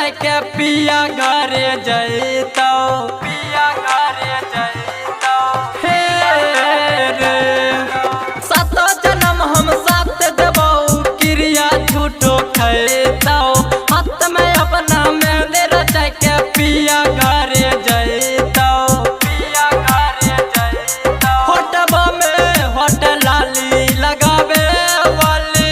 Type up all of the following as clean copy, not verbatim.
जाके पिया घरे जैतो, पिया घरे जैतो। हे रे सातो जन्म हम साथ देबो, क्रिया झूठो खैतो। हाथ में अपना मेहंदी रचा के पिया घरे जैतो, पिया घरे जैतो। होटबा में होट लाली लगावे वाली,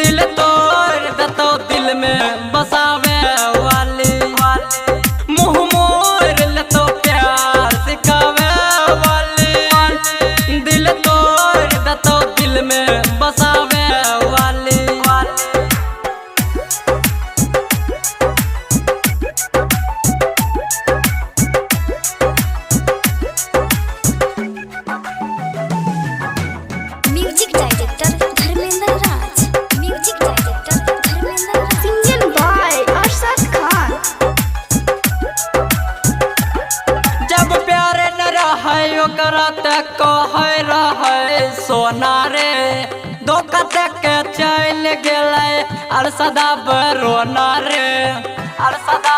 दिल तोड़ देतो दिल में बसावे वाली। मुँह मोड़ लेतो प्यार सिखावे वाली, दिल तोड़ देतो दिल में बसावे वाली। Music director Dharmendra Raj, music director Dharmendra Raj, single by Arshad Khan. जब प्यार न रहे ओकरा तक कहे रहे सोना रे, धोखा देख के चल गेले अरशदा बरोना रे, अरशदा